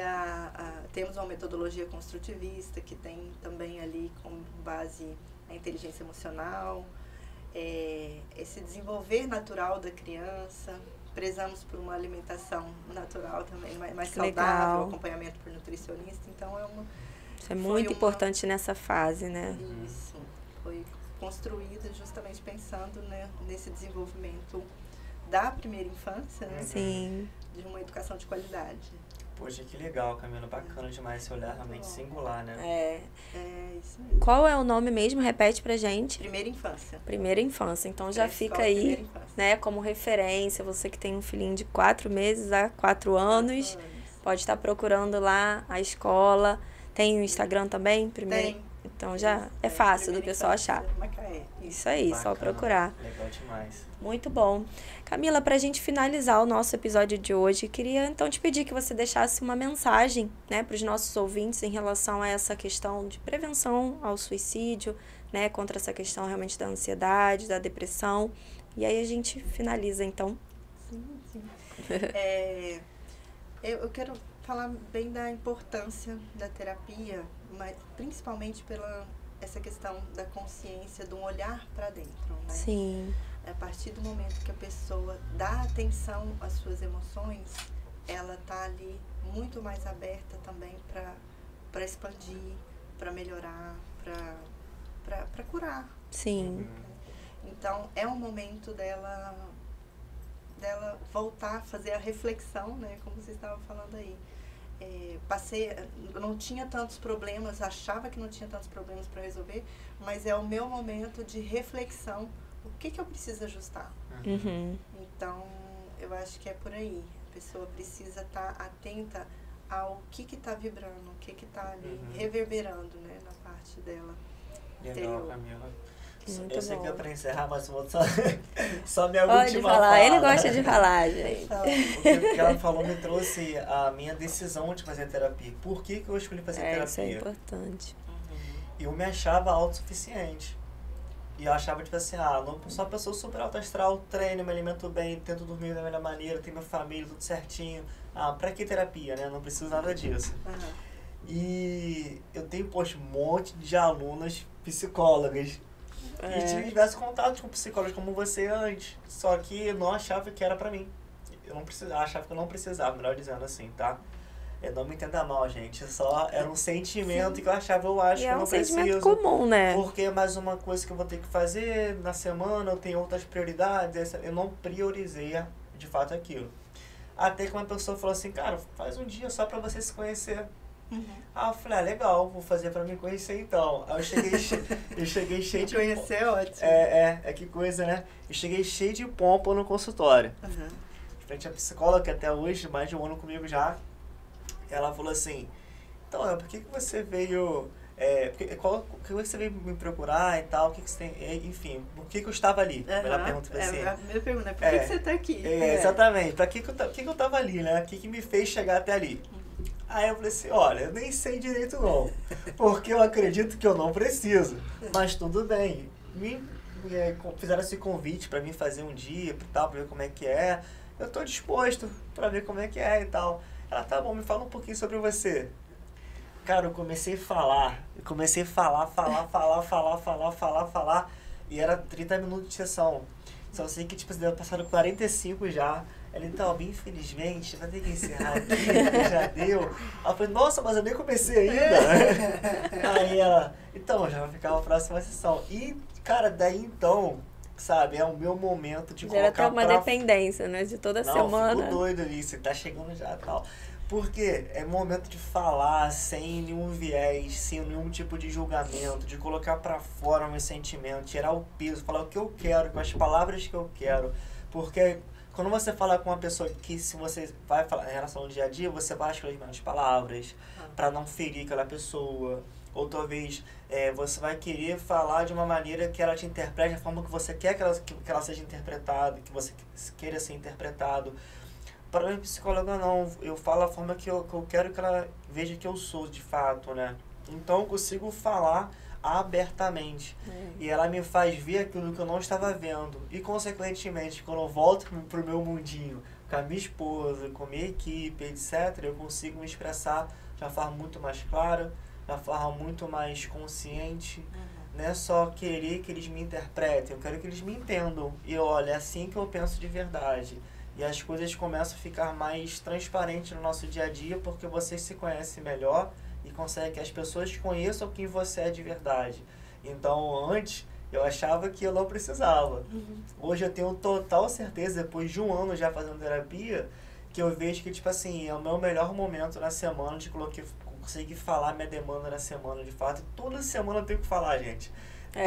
temos uma metodologia construtivista que tem também ali como base a inteligência emocional, esse desenvolver natural da criança. Prezamos por uma alimentação natural também, mais saudável, acompanhamento por nutricionista. Então isso é muito importante nessa fase, né? Isso. Foi construída justamente pensando, né, nesse desenvolvimento da primeira infância, né? Sim. De uma educação de qualidade. Poxa, que legal, Camila. Bacana demais esse olhar realmente singular, né? Isso mesmo. Qual é o nome mesmo? Repete pra gente. Primeira Infância. Primeira Infância. Então já fica aí, né, como referência. Você que tem um filhinho de 4 meses a 4 anos, pode estar procurando lá a escola. Tem o Instagram também? Tem. Então já é fácil do pessoal achar. Macaé. Isso aí, Bacana, só procurar. Legal demais. Muito bom. Camila, para a gente finalizar o nosso episódio de hoje, queria então te pedir que você deixasse uma mensagem, né, para os nossos ouvintes em relação a essa questão de prevenção ao suicídio, né, contra essa questão realmente da ansiedade, da depressão. E aí a gente finaliza, então. Sim. Eu quero falar bem da importância da terapia, mas principalmente pela essa questão da consciência, de um olhar para dentro, né? Sim. A partir do momento que a pessoa dá atenção às suas emoções, ela tá ali muito mais aberta também para expandir, para melhorar, para curar. Sim. Então, é um momento dela voltar a fazer a reflexão, né? Como você estava falando aí. Eu não tinha tantos problemas, achava que não tinha tantos problemas para resolver, mas é o meu momento de reflexão. O que eu preciso ajustar? Uhum. Então, Eu acho que é por aí. A pessoa precisa estar atenta ao que tá vibrando, o que tá ali reverberando, né, na parte dela. Legal, Camila. Muito eu sei bom. que é pra encerrar, mas só minha última Pode falar, fala. ele gosta de falar, gente. O que ela falou me trouxe a minha decisão de fazer terapia. Por que eu escolhi fazer terapia? Isso é importante. Eu me achava autossuficiente. E eu achava, tipo assim, não sou uma pessoa super alto astral, treino, me alimento bem, tento dormir da melhor maneira, tenho minha família, tudo certinho. Pra que terapia, né? Não preciso nada disso. E eu tenho, poxa, um monte de alunas psicólogas. E tive diversos contatos com psicólogos como você antes. Só que eu não achava que era pra mim. Eu não precisava, achava que eu não precisava, melhor dizendo assim, tá? Não me entenda mal, gente. Só era um sentimento que eu achava, eu acho que eu não preciso. É um sentimento comum, né? Porque é mais uma coisa que eu vou ter que fazer na semana, eu tenho outras prioridades. Eu não priorizei, de fato, aquilo. Até que uma pessoa falou assim, cara, faz um dia só pra você se conhecer. Aí eu falei, legal, vou fazer pra me conhecer então. Aí eu cheguei cheio de... Conhecer é ótimo. Que coisa, né? Eu cheguei cheio de pompa no consultório. Frente à psicóloga, que até hoje, mais de um ano comigo já, ela falou assim, então, por que você veio... por que você veio me procurar e tal? O que você tem... Enfim, por que eu estava ali? A primeira pergunta foi assim. A primeira pergunta é, por que você está aqui? Exatamente. Pra que eu estava ali, né? O que me fez chegar até ali? Aí eu falei assim, olha, eu nem sei direito não, porque eu acredito que eu não preciso, mas tudo bem. Fizeram esse convite pra mim fazer um dia e tal, pra ver como é que é. Eu tô disposto pra ver como é que é e tal. Ela, tá bom, me fala um pouquinho sobre você. Cara, eu comecei a falar, falar, e era 30 minutos de sessão. Só sei que, tipo, passaram 45 já. Ela, então, infelizmente, vai ter que encerrar aqui, já deu. Ela falou, nossa, mas eu nem comecei ainda. Aí ela, então, já vai ficar a próxima sessão. E, cara, daí então, sabe, é o meu momento de colocar até uma dependência, né, de toda semana. Não, fico doido ali, você tá chegando já e tal. Porque é momento de falar sem nenhum viés, sem nenhum tipo de julgamento, de colocar pra fora meus sentimentos, tirar o peso, falar o que eu quero, com as palavras que eu quero. Porque quando você fala com uma pessoa que, se você vai falar em relação ao dia a dia, você vai escolher menos palavras pra não ferir aquela pessoa. Ou talvez você vai querer falar de uma maneira que ela te interprete da forma que você quer que ela seja interpretada, que você queira ser interpretado. Para mim, psicóloga não, eu falo a forma que eu quero que ela veja que eu sou de fato, né? Então eu consigo falar abertamente. E ela me faz ver aquilo que eu não estava vendo. E consequentemente, quando eu volto pro meu mundinho, com a minha esposa, com a minha equipe, etc., eu consigo me expressar de uma forma muito mais clara, de uma forma muito mais consciente. Não é só querer que eles me interpretem, eu quero que eles me entendam. E olha, é assim que eu penso de verdade. E as coisas começam a ficar mais transparentes no nosso dia a dia, porque você se conhece melhor e consegue que as pessoas conheçam quem você é de verdade. Então, antes, eu achava que eu não precisava. Hoje eu tenho total certeza, depois de um ano já fazendo terapia, que eu vejo que, tipo assim, é o meu melhor momento na semana de conseguir falar minha demanda na semana, de fato. Toda semana eu tenho que falar, gente.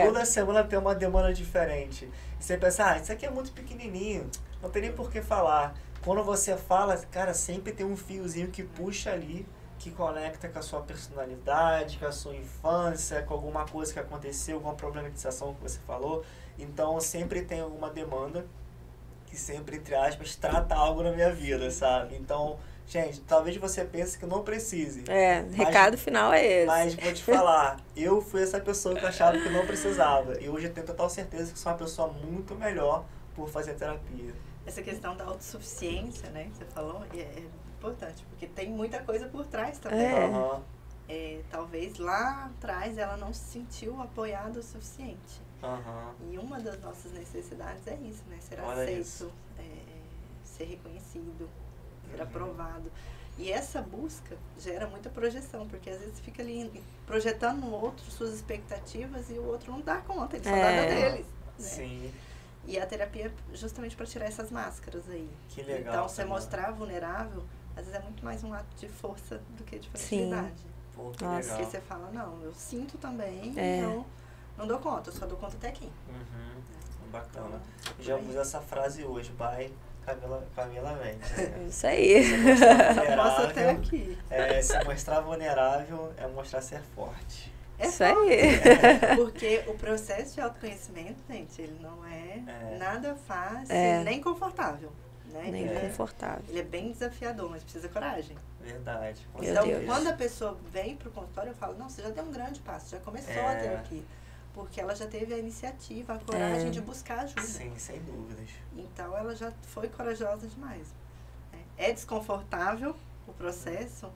Toda semana tem uma demanda diferente. E você pensa, isso aqui é muito pequenininho, não tem nem por que falar. Quando você fala, cara, sempre tem um fiozinho que puxa ali, que conecta com a sua personalidade, com a sua infância, com alguma coisa que aconteceu, alguma problematização que você falou. Então, sempre tem alguma demanda que sempre, entre aspas, trata algo na minha vida, sabe? Então, gente, talvez você pense que não precise. Recado final é esse. Mas vou te falar, eu fui essa pessoa que achava que não precisava. E hoje eu tenho total certeza que sou uma pessoa muito melhor por fazer terapia. Essa questão da autossuficiência, né, que você falou, é importante, porque tem muita coisa por trás também. Talvez lá atrás ela não se sentiu apoiada o suficiente. E uma das nossas necessidades é isso, né? Ser aceito, ser reconhecido, ser aprovado. E essa busca gera muita projeção, porque às vezes você fica ali projetando no outro suas expectativas e o outro não dá conta, ele só dá da deles. Né? Sim. E a terapia é justamente para tirar essas máscaras aí. Que legal. Então, você mostrar vulnerável, às vezes é muito mais um ato de força do que de fragilidade. Pô, que legal. Porque você fala, não, eu sinto também, então não dou conta, eu só dou conta até aqui. Bacana. Já uso essa frase hoje, Camila vende. Né? Isso aí. Só posso até aqui. Se mostrar vulnerável é mostrar ser forte. Isso aí. Porque o processo de autoconhecimento, gente, ele não é nada fácil, nem confortável. Né? Nem confortável. Ele é bem desafiador, mas precisa coragem. Verdade. Então, quando a pessoa vem para o consultório, eu falo, não, você já deu um grande passo, já começou a terapia. Porque ela já teve a iniciativa, a coragem de buscar ajuda. Sim, sem dúvidas. Então, ela já foi corajosa demais. É desconfortável o processo,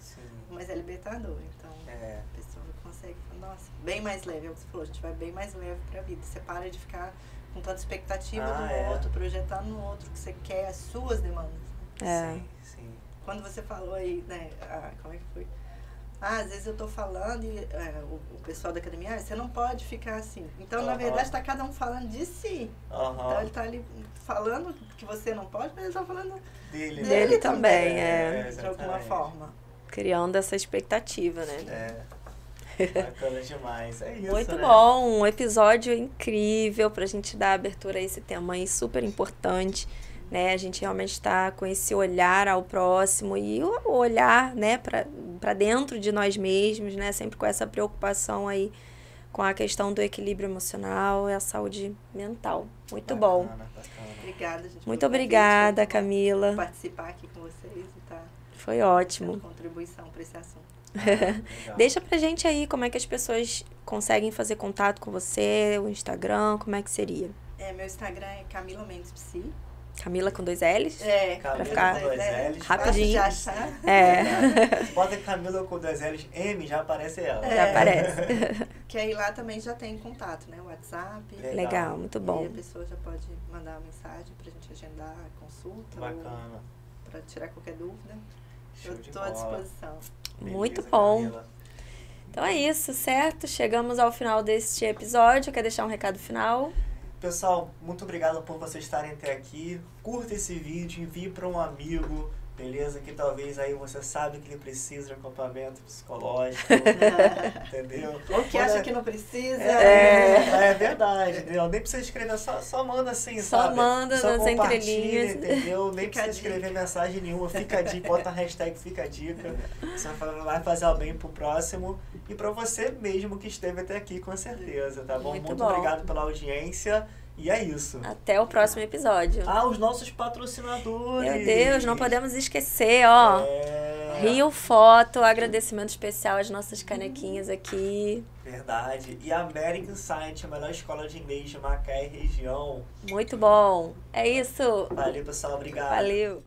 mas é libertador. Então, a pessoa consegue falar, nossa, bem mais leve. É o que você falou, a gente vai bem mais leve para a vida. Você para de ficar com tanta expectativa do outro, projetando no outro que você quer, as suas demandas. Sim, sim. Quando você falou aí, né, como é que foi? Às vezes eu tô falando e o pessoal da academia, você não pode ficar assim. Então, na verdade, tá cada um falando de si. Então, ele tá ali falando que você não pode, mas ele tá falando dele também, de alguma forma. Criando essa expectativa, né? Bacana demais. É isso, muito bom. Um episódio incrível pra gente dar abertura a esse tema aí, super importante. Né? A gente realmente está com esse olhar ao próximo e o olhar, né, para dentro de nós mesmos, né? Sempre com essa preocupação aí com a questão do equilíbrio emocional e a saúde mental. Muito bom. Obrigada, gente. Muito obrigada, Camila. Participar aqui com vocês e tá. Foi ótimo. Contribuição para esse assunto. Deixa pra gente aí como é que as pessoas conseguem fazer contato com você, o Instagram, como é que seria? Meu Instagram é Camila Mendes Psi. Camila com 2 L's? Camila ficar com 2 L's. Rapidinho. De achar. Bota Camila com 2 L's, M, já aparece ela. Já aparece. Que aí lá também já tem contato, né? WhatsApp. Legal, muito bom. E a pessoa já pode mandar uma mensagem pra gente agendar a consulta. Bacana. Ou pra tirar qualquer dúvida. Show Eu de tô à disposição. Beleza, muito bom. Camila. Então é isso, certo? Chegamos ao final deste episódio. Quer deixar um recado final? Pessoal, muito obrigado por vocês estarem até aqui. Curta esse vídeo, envie para um amigo, beleza? Que talvez aí você sabe que ele precisa de acompanhamento psicológico, entendeu? Ou que acha que não precisa. É verdade, entendeu? Nem precisa escrever, só manda assim, só sabe? Manda só nas entrelinhas. Entendeu? Nem precisa escrever mensagem nenhuma, fica a dica, bota a hashtag fica a dica. Você vai fazer o bem pro próximo e pra você mesmo que esteve até aqui, com certeza, tá bom? Muito bom. Obrigado pela audiência. E é isso. Até o próximo episódio. Os nossos patrocinadores. Meu Deus, não podemos esquecer, ó. Rio Foto, agradecimento especial às nossas canequinhas aqui. Verdade. E a American Science, a melhor escola de inglês de Macaé região. Muito bom. É isso. Valeu, pessoal. Obrigado. Valeu.